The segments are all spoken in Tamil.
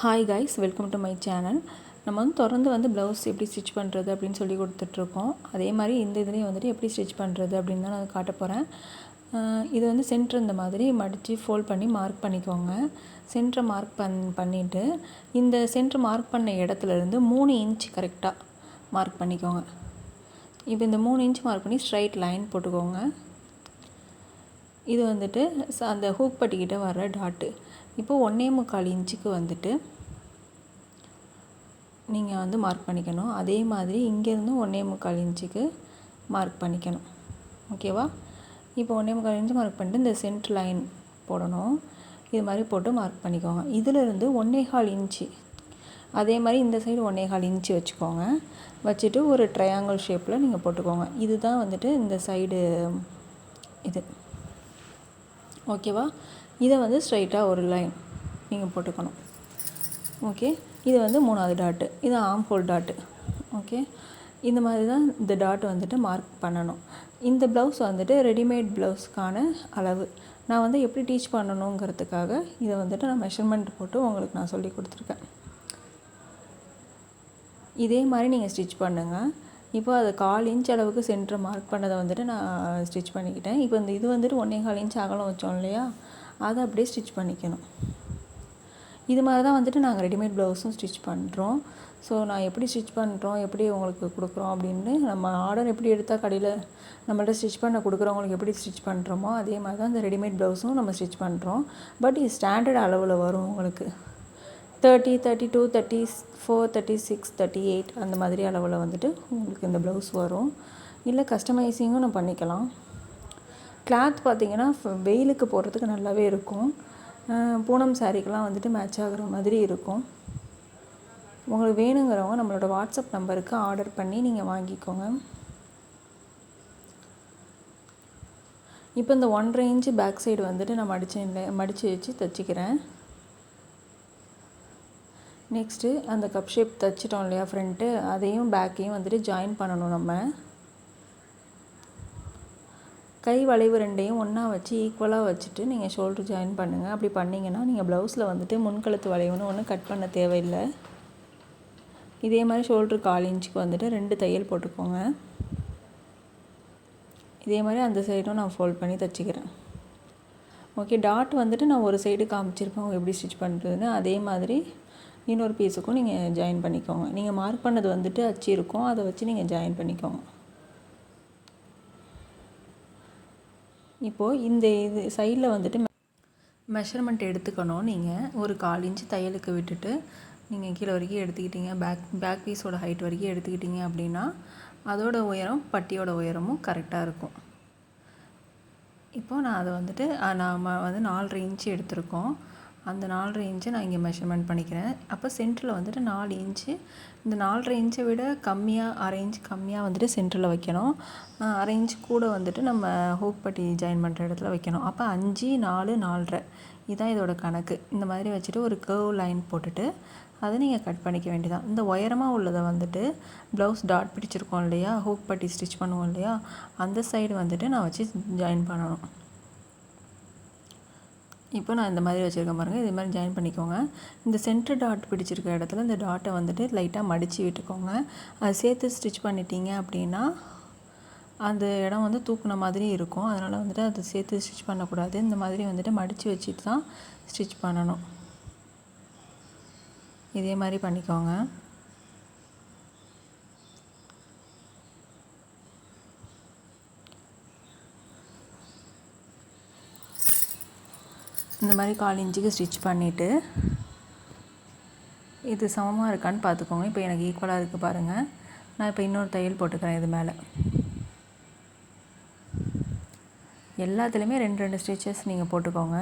Hi guys, welcome to my channel. நம்ம வந்து தொடர்ந்து வந்து ப்ளவுஸ் எப்படி ஸ்டிச் பண்ணுறது அப்படின்னு சொல்லி கொடுத்துட்ருக்கோம். அதே மாதிரி இந்த இதுலேயும் வந்துட்டு எப்படி ஸ்டிச் பண்ணுறது அப்படின்னு தான் நான் காட்ட போகிறேன். இது வந்து சென்டர் இந்த மாதிரி மடித்து ஃபோல்ட் பண்ணி மார்க் பண்ணிக்கோங்க. சென்டரை மார்க் பண்ணிவிட்டு இந்த சென்டர் மார்க் பண்ண இடத்துலேருந்து 3 இன்ச் கரெக்டாக மார்க் பண்ணிக்கோங்க. இப்போ இந்த 3 இன்ச் மார்க் பண்ணி ஸ்ட்ரைட் லைன் போட்டுக்கோங்க. இது வந்துட்டு அந்த ஹூக் பட்டிக்கிட்ட வர்ற டாட்டு. இப்போது 1.25 இன்ச்சுக்கு வந்துட்டு நீங்கள் வந்து மார்க் பண்ணிக்கணும். அதே மாதிரி இங்கேருந்து 1.25 இன்ச்சுக்கு மார்க் பண்ணிக்கணும். ஓகேவா? இப்போ 1.25 இன்ச்சு மார்க் பண்ணிட்டு இந்த சென்டர் லைன் போடணும். இது மாதிரி போட்டு மார்க் பண்ணிக்கோங்க. இதிலிருந்து 1.25 இன்ச்சு, அதே மாதிரி இந்த சைடு 1.25 இன்ச்சு வச்சுக்கோங்க. வச்சுட்டு ஒரு ட்ரையாங்கிள் ஷேப்பில் நீங்கள் போட்டுக்கோங்க. இதுதான் வந்துட்டு இந்த சைடு இது. ஓகேவா? இதை வந்து ஸ்ட்ரைட்டாக ஒரு லைன் நீங்கள் போட்டுக்கணும். ஓகே, இது வந்து 3வது டாட்டு. இது ஆர்ம் ஹோல் டாட்டு. ஓகே, இந்த மாதிரி தான் இந்த டாட் வந்துட்டு மார்க் பண்ணணும். இந்த ப்ளவுஸ் வந்துட்டு ரெடிமேட் ப்ளவுஸ்க்கான அளவு. நான் வந்து எப்படி டீச் பண்ணணுங்கிறதுக்காக இதை வந்துட்டு நான் மெஷர்மெண்ட் போட்டு உங்களுக்கு நான் சொல்லி கொடுத்துருக்கேன். இதே மாதிரி நீங்கள் ஸ்டிச் பண்ணுங்கள். இப்போ அது 1/4 இன்ச் அளவுக்கு சென்டரை மார்க் பண்ணதை வந்துட்டு நான் ஸ்டிச் பண்ணிக்கிட்டேன். இப்போ இந்த இது வந்துட்டு 1.25 இன்ச் அகலம் வச்சோம் இல்லையா, அதை அப்படியே ஸ்டிச் பண்ணிக்கணும். இது மாதிரி தான் வந்துட்டு நாங்கள் ரெடிமேட் ப்ளவுஸும் ஸ்டிச் பண்ணுறோம். ஸோ நான் எப்படி ஸ்டிச் பண்ணுறோம், எப்படி உங்களுக்கு கொடுக்குறோம் அப்படின்னு, நம்ம ஆர்டர் எப்படி எடுத்தால் கடையில் நம்மள்ட்ட ஸ்டிச் பண்ண கொடுக்குறவங்களுக்கு எப்படி ஸ்டிச் பண்ணுறோமோ அதே மாதிரி தான் இந்த ரெடிமேட் ப்ளவுஸும் நம்ம ஸ்டிச் பண்ணுறோம். பட் இது ஸ்டாண்டர்ட் அளவில் வரும். உங்களுக்கு 30, 32, 34, 36, 38 அந்த மாதிரி அளவில் வந்துட்டு உங்களுக்கு இந்த ப்ளவுஸ் வரும். இல்லை கஸ்டமைஸிங்கும் நம்ம பண்ணிக்கலாம். கிளாத் பார்த்திங்கன்னா வெயிலுக்கு போடுறதுக்கு நல்லாவே இருக்கும். பூனம் சாரீக்கெலாம் வந்துட்டு மேட்ச் ஆகிற மாதிரி இருக்கும். உங்களுக்கு வேணுங்கிறவங்க நம்மளோட வாட்ஸ்அப் நம்பருக்கு ஆர்டர் பண்ணி நீங்கள் வாங்கிக்கோங்க. இப்போ இந்த 1.5 இன்ச்சு பேக் சைடு வந்துட்டு நான் மடித்து வச்சு தைச்சிக்கிறேன். நெக்ஸ்ட்டு அந்த கப் ஷேப் தைச்சிட்டோம் இல்லையா ஃப்ரண்ட்டு, அதையும் பேக்கையும் வந்துட்டு ஜாயின் பண்ணணும். நம்ம கை வளைவு ரெண்டையும் ஒன்றா வச்சு ஈக்குவலாக வச்சுட்டு நீங்கள் ஷோல்டர் ஜாயின் பண்ணுங்கள். அப்படி பண்ணிங்கன்னா நீங்கள் ப்ளவுஸில் வந்துட்டு முன்கழுத்து வளைவுன்னு ஒன்று கட் பண்ண தேவையில்லை. இதே மாதிரி ஷோல்டர் 1/4 இன்ச்சுக்கு வந்துட்டு 2 தையல் போட்டுக்கோங்க. இதே மாதிரி அந்த சைடும் நான் ஃபோல்ட் பண்ணி தைச்சிக்கிறேன். ஓகே, டாட் வந்துட்டு நான் ஒரு சைடு காமிச்சிருப்பேன் எப்படி ஸ்டிச் பண்ணுறதுன்னு. அதே மாதிரி இன்னொரு பீஸுக்கும் நீங்கள் ஜாயின் பண்ணிக்கோங்க. நீங்கள் மார்க் பண்ணது வந்துட்டு அச்சு இருக்கும், அதை வச்சு நீங்கள் ஜாயின் பண்ணிக்கோங்க. இப்போது இந்த இது சைடில் வந்துட்டு மெஷர்மெண்ட் எடுத்துக்கணும். நீங்கள் ஒரு 1/4 இன்ச்சு தையலுக்கு விட்டுட்டு நீங்கள் கீழே வரைக்கும் எடுத்துக்கிட்டீங்க, பேக் பீஸோட ஹைட் வரைக்கும் எடுத்துக்கிட்டீங்க அப்படின்னா அதோட உயரம் பட்டியோட உயரமும் கரெக்டாக இருக்கும். இப்போது நான் அதை வந்துட்டு நாம் வந்து 4.5 இன்ச்சு எடுத்திருக்கோம். அந்த 4.5 இன்ச்சை நான் இங்கே மெஷர்மெண்ட் பண்ணிக்கிறேன். அப்போ சென்டரில் வந்துட்டு 4 இன்ச்சு, இந்த 4.5 இன்ச்சை விட கம்மியாக 1/2 இன்ச் கம்மியாக வந்துட்டு சென்டரில் வைக்கணும். 1/2 இன்ச் கூட வந்துட்டு நம்ம ஹூக் பட்டி ஜாயின் பண்ணுற இடத்துல வைக்கணும். அப்போ 5, 4, 4.5 இதுதான் இதோட கணக்கு. இந்த மாதிரி வச்சுட்டு ஒரு கர்வ் லைன் போட்டுட்டு அதை நீங்கள் கட் பண்ணிக்க வேண்டியதான். இந்த உயரமாக உள்ளதை வந்துட்டு ப்ளவுஸ் டாட் பிடிச்சிருக்கோம் இல்லையா, ஹூக் பட்டி ஸ்டிச் பண்ணுவோம் இல்லையா, அந்த சைடு வந்துட்டு நான் வச்சு ஜாயின் பண்ணணும். இப்போ நான் இந்த மாதிரி வச்சுருக்கேன் பாருங்கள். இது மாதிரி ஜாயின் பண்ணிக்கோங்க. இந்த சென்டர் டாட் பிடிச்சிருக்க இடத்துல இந்த டாட்டை வந்துட்டு லைட்டாக மடித்து விட்டுக்கோங்க. அது சேர்த்து ஸ்டிச் பண்ணிட்டீங்க அப்படின்னா அந்த இடம் வந்து தூக்குன மாதிரி இருக்கும். அதனால் வந்துட்டு அதை சேர்த்து ஸ்டிச் பண்ணக்கூடாது. இந்த மாதிரி வந்துட்டு மடித்து வச்சுட்டு தான் ஸ்டிச் பண்ணணும். இதே மாதிரி பண்ணிக்கோங்க. இந்த மாதிரி 1/4 இன்ச்சுக்கு ஸ்டிச் பண்ணிவிட்டு இது சமமாக இருக்கான்னு பார்த்துக்கோங்க. இப்போ எனக்கு ஈக்குவலாக இருக்குது பாருங்கள். நான் இப்போ இன்னொரு தையல் போட்டுக்கிறேன். இது மேலே எல்லாத்துலேயுமே 2 ஸ்டிச்சஸ் நீங்கள் போட்டுக்கோங்க.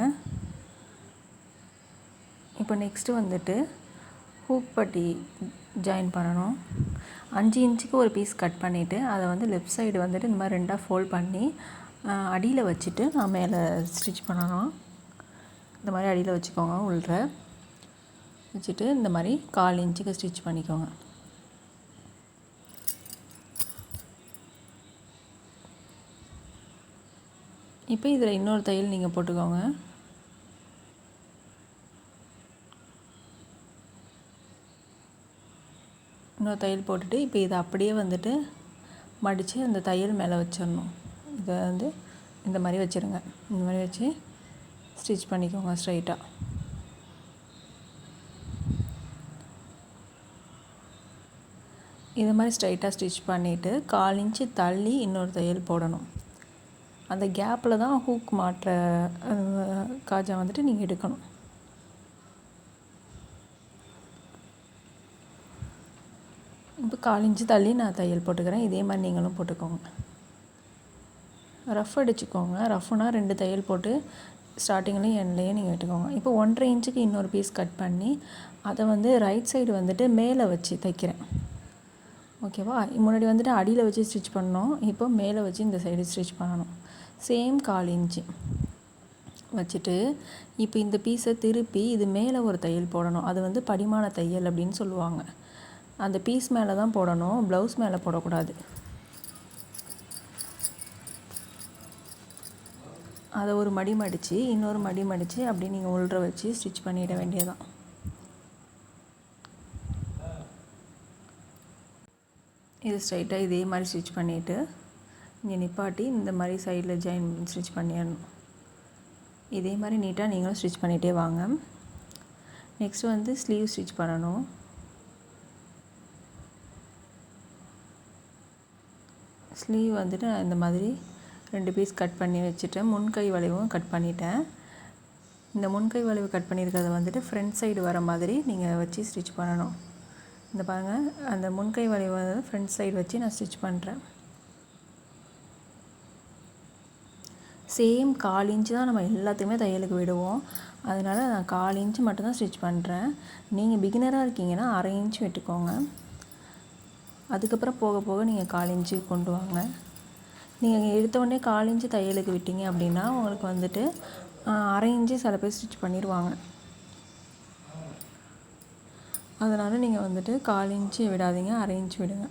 இப்போ நெக்ஸ்ட்டு வந்துட்டு ஹூக் பட்டி ஜாயின் பண்ணணும். 5 இன்ச்சுக்கு ஒரு பீஸ் கட் பண்ணிவிட்டு அதை வந்து லெஃப்ட் சைடு வந்துட்டு இந்த மாதிரி 2ஆக ஃபோல்ட் பண்ணி அடியில் வச்சுட்டு நான் மேலே ஸ்டிச் பண்ணணும். இந்த மாதிரி அடியில் வச்சுக்கோங்க. உள்ள வச்சுட்டு இந்த மாதிரி 1/4 இன்ச்சுக்கு ஸ்டிச் பண்ணிக்கோங்க. இப்போ இதில் இன்னொரு தையல் நீங்கள் போட்டுக்கோங்க. இன்னொரு தையல் போட்டுட்டு இப்போ இதை அப்படியே வந்துட்டு மடித்து அந்த தையல் மேலே வச்சிடணும். இதை வந்து இந்த மாதிரி வச்சுருங்க. இந்த மாதிரி வச்சு ஸ்டிச் பண்ணிக்கோங்க ஸ்ட்ரைட்டாக. இது மாதிரி ஸ்ட்ரைட்டாக ஸ்டிச் பண்ணிவிட்டு 1/4 இன்ச்சு தள்ளி இன்னொரு தையல் போடணும். அந்த கேப்பில் தான் ஹூக் மாட்டுற காஜா வந்துட்டு நீங்கள் எடுக்கணும். இப்போ 1/4 இன்ச்சு தள்ளி நான் தையல் போட்டுக்கிறேன். இதே மாதிரி நீங்களும் போட்டுக்கோங்க. ரஃப் அடிச்சுக்கோங்க. ரஃப்னா 2 தையல் போட்டு ஸ்டார்டிங்லேயும் எண்ட்லேயும் நீங்கள் விட்டுக்கோங்க. இப்போ 1.5 இன்ச்சுக்கு இன்னொரு பீஸ் கட் பண்ணி அதை வந்து ரைட் சைடு வந்துட்டு மேலே வச்சு தைக்கிறேன். ஓகேவா? முன்னாடி வந்துட்டு அடியில் வச்சு ஸ்டிச் பண்ணோம். இப்போ மேலே வச்சு இந்த சைடு ஸ்டிச் பண்ணணும். சேம் 1/4 இன்ச்சு வச்சுட்டு இப்போ இந்த பீஸை திருப்பி இது மேலே ஒரு தையல் போடணும். அது வந்து படிமான தையல் அப்படின்னு சொல்லுவாங்க. அந்த பீஸ் மேலே தான் போடணும், ப்ளவுஸ் மேலே போடக்கூடாது. அதை ஒரு மடி மடித்து இன்னொரு மடி மடித்து அப்படி நீங்கள் உள்ற வச்சு ஸ்டிச் பண்ணிட வேண்டியதான். இது ஸ்ட்ரைட்டாக இதே மாதிரி ஸ்டிச் பண்ணிவிட்டு இங்கே நிப்பாட்டி இந்த மாதிரி சைடில் ஜாயின் ஸ்டிச் பண்ணிடணும். இதே மாதிரி நீட்டாக நீங்களும் ஸ்டிச் பண்ணிகிட்டே வாங்க. நெக்ஸ்ட்டு வந்து ஸ்லீவ் ஸ்டிச் பண்ணணும். ஸ்லீவ் வந்துட்டு நான் இந்த மாதிரி 2 பீஸ் கட் பண்ணி வச்சுட்டேன். முன்கை வளைவும் கட் பண்ணிட்டேன். இந்த முன்கை வளைவு கட் பண்ணியிருக்கிறத வந்துட்டு ஃப்ரண்ட் சைடு வர மாதிரி நீங்கள் வச்சு ஸ்டிச் பண்ணணும். இந்த பாருங்கள், அந்த முன்கை வளைவு வந்து ஃப்ரண்ட் சைடு வச்சு நான் ஸ்டிச் பண்ணுறேன். சேம் 1/4 இன்ச்சு தான் நம்ம எல்லாத்துக்குமே தையலுக்கு விடுவோம். அதனால் நான் 1/4 இன்ச்சு மட்டும்தான் ஸ்டிச் பண்ணுறேன். நீங்கள் பிகினராக இருக்கீங்கன்னா 1/2 இன்ச்சு விட்டுக்கோங்க. அதுக்கப்புறம் போக போக நீங்கள் 1/4 இன்ச்சுக்கு கொண்டு வாங்க. நீங்கள் எடுத்தோடனே 1/4 இன்ச்சு தையலுக்கு விட்டீங்க அப்படின்னா உங்களுக்கு வந்துட்டு 1/2 இன்ச்சு சில பேர் ஸ்டிச் பண்ணிடுவாங்க. அதனால் நீங்கள் வந்துட்டு 1/4 இன்ச்சு விடாதீங்க, 1/2 இன்ச்சு விடுங்க.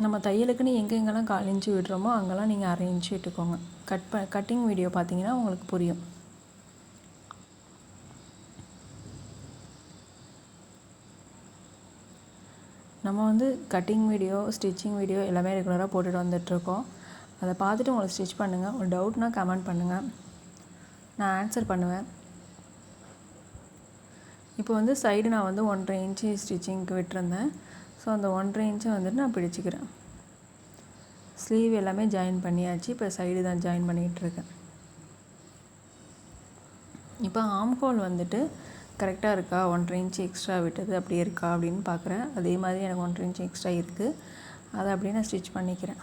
நம்ம தையலுக்குன்னு எங்கெங்கெல்லாம் 1/4 இன்ச்சு விடுறோமோ அங்கெல்லாம் நீங்கள் 1/2 இன்ச்சு விட்டுக்கோங்க. கட்டிங் வீடியோ பார்த்தீங்கன்னா உங்களுக்கு புரியும். நம்ம வந்து கட்டிங் வீடியோ, ஸ்டிச்சிங் வீடியோ எல்லாமே ரெகுலராக போட்டுட்டு வந்துட்டுருக்கோம். அதை பார்த்துட்டு உங்களுக்கு ஸ்டிச் பண்ணுங்கள். ஒரு டவுட்னால் கமெண்ட் பண்ணுங்கள், நான் ஆன்சர் பண்ணுவேன். இப்போ வந்து சைடு நான் வந்து 1.5 இன்ச்சு ஸ்டிச்சிங்க்கு விட்டுருந்தேன். ஸோ அந்த 1.5 இன்ச்சை வந்துட்டு நான் பிடிச்சிக்கிறேன். ஸ்லீவ் எல்லாமே ஜாயின் பண்ணியாச்சு. இப்போ சைடு தான் ஜாயின் பண்ணிகிட்ருக்கேன். இப்போ ஆம்ஹோல் வந்துட்டு கரெக்டாக இருக்கா, 1.5 இன்ச்சு எக்ஸ்ட்ரா விட்டது அப்படியே இருக்கா அப்படின்னு பார்க்குறேன். அதே மாதிரி எனக்கு 1.5 இன்ச்சு எக்ஸ்ட்ரா இருக்குது. அதை அப்படியே நான் ஸ்டிச் பண்ணிக்கிறேன்.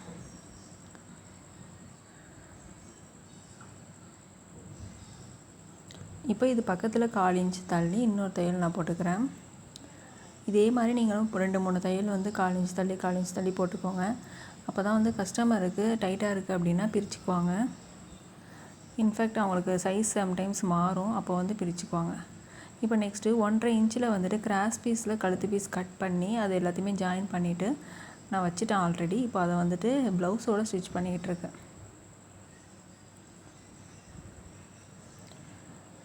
இப்போ இது பக்கத்தில் 1/4 இன்ச்சு தள்ளி இன்னொரு தையல் நான் போட்டுக்கிறேன். இதே மாதிரி நீங்களும் 2-3 தையல் வந்து 1/4 இன்ச்சு தள்ளி 1/4 இன்ச்சு தள்ளி போட்டுக்கோங்க. அப்போ தான் வந்து கஸ்டமருக்கு டைட்டாக இருக்குது அப்படின்னா பிரிச்சுக்குவாங்க. இன்ஃபேக்ட் அவங்களுக்கு சைஸ் சம்டைம்ஸ் மாறும், அப்போ வந்து பிரிச்சுக்குவாங்க. இப்போ நெக்ஸ்ட்டு 1.5 இன்ச்சில் வந்துட்டு கிராஸ் பீஸில் கழுத்து பீஸ் கட் பண்ணி அது எல்லாத்தையுமே ஜாயின் பண்ணிவிட்டு நான் வச்சுட்டேன் ஆல்ரெடி. இப்போ அதை வந்துட்டு ப்ளவுஸோடு ஸ்டிச் பண்ணிக்கிட்டு இருக்கேன்.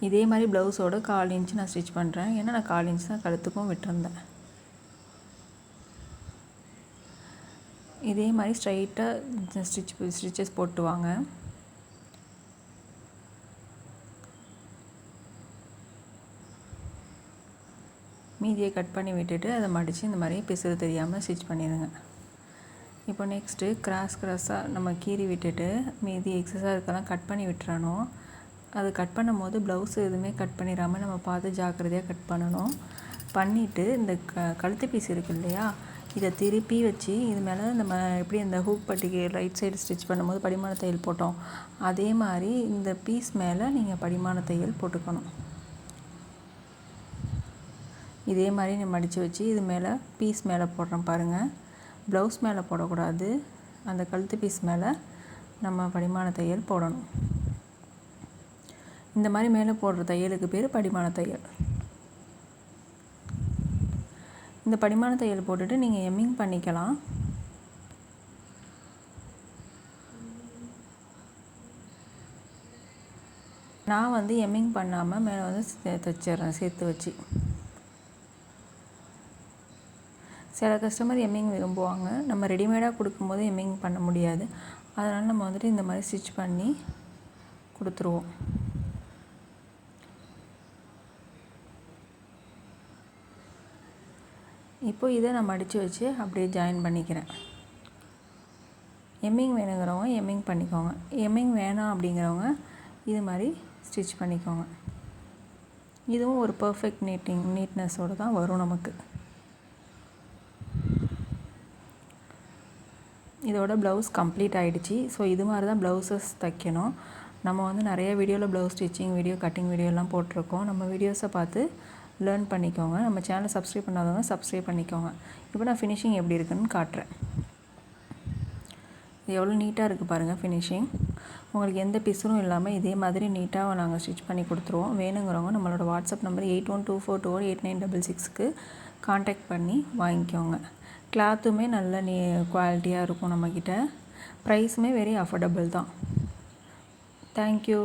இதே மாதிரி ப்ளவுஸோட 1/4 இன்ச்சு நான் ஸ்டிச் பண்ணுறேன். ஏன்னா நான் 1/4 இன்ச்சு தான் கழுத்துக்கும் விட்டுருந்தேன். இதே மாதிரி ஸ்ட்ரைட்டாக ஸ்டிச்சஸ் போட்டு வாங்க. மீதியை கட் பண்ணி விட்டுட்டு அதை மடித்து இந்த மாதிரி பிசுறு தெரியாமல் ஸ்டிச் பண்ணிடுங்க. இப்போ நெக்ஸ்ட்டு கிராஸாக நம்ம கீறி விட்டுட்டு மீதி எக்ஸஸாக இருக்கலாம் கட் பண்ணி விட்டுறணும். அது கட் பண்ணும் போது ப்ளவுஸ் எதுவுமே கட் பண்ணிடாமல் நம்ம பார்த்து ஜாக்கிரதையாக கட் பண்ணணும். பண்ணிவிட்டு இந்த கழுத்து பீஸ் இருக்குது இல்லையா, இதை திருப்பி வச்சு இது மேலே நம்ம எப்படி இந்த ஹூக் பட்டிக்கு ரைட் சைடு ஸ்டிச் பண்ணும்போது படிமான தையல் போட்டோம், அதே மாதிரி இந்த பீஸ் மேலே நீங்கள் படிமான தையல் போட்டுக்கணும். இதே மாதிரி நான் மடித்து வச்சு இது மேலே பீஸ் மேலே போடுறேன் பாருங்கள். ப்ளவுஸ் மேலே போடக்கூடாது, அந்த கழுத்து பீஸ் மேலே நம்ம படிமான தையல் போடணும். இந்த மாதிரி மேலே போடுற தையலுக்கு பேர் படிமான தையல். இந்த படிமான தையல் போட்டுட்டு நீங்கள் எம்மிங் பண்ணிக்கலாம். நான் வந்து எம்மிங் பண்ணாமல் மேலே வந்து தைச்சிட்றேன் சேர்த்து வச்சு. சில கஸ்டமர் எம்மிங் விரும்புவாங்க. நம்ம ரெடிமேடாக கொடுக்கும்போது எம்மிங் பண்ண முடியாது. அதனால் நம்ம வந்துட்டு இந்த மாதிரி ஸ்டிச் பண்ணி கொடுத்துருவோம். இப்போது இதை நான் மடித்து வச்சு அப்படியே ஜாயின் பண்ணிக்கிறேன். எம்மிங் வேணுங்கிறவங்க எம்மிங் பண்ணிக்கோங்க. எம்மிங் வேணாம் அப்படிங்கிறவங்க இது மாதிரி ஸ்டிச் பண்ணிக்கோங்க. இதுவும் ஒரு பர்ஃபெக்ட் நீட்னஸோடு தான் வரும் நமக்கு. இதோட ப்ளவுஸ் கம்ப்ளீட் ஆகிடுச்சு. ஸோ இது மாதிரி தான் ப்ளவுஸஸ் தைக்கணும். நம்ம வந்து நிறைய வீடியோவில் ப்ளவுஸ் ஸ்டிச்சிங் வீடியோ, கட்டிங் வீடியோலாம் போட்டிருக்கோம். நம்ம வீடியோஸை பார்த்து லேர்ன் பண்ணிக்கோங்க. நம்ம சேனலை சப்ஸ்கிரைப் பண்ணாதவங்க சப்ஸ்கிரைப் பண்ணிக்கோங்க. இப்போ நான் ஃபினிஷிங் எப்படி இருக்குன்னு காட்டுறேன். இது எவ்வளோ நீட்டாக இருக்குது பாருங்கள் ஃபினிஷிங். உங்களுக்கு எந்த பிசுரும் இல்லாமல் இதே மாதிரி நீட்டாக நாங்கள் ஸ்டிச் பண்ணி கொடுத்துருவோம். வேணுங்கிறவங்க நம்மளோட வாட்ஸ்அப் நம்பர் 8124218966க்கு காண்டாக்ட் பண்ணி வாங்கிக்கோங்க. கிளாத்துமே நல்ல குவாலிட்டியாக இருக்கும் நம்மக்கிட்ட. ப்ரைஸுமே வெரி அஃபோர்டபுள் தான். தேங்க்யூ.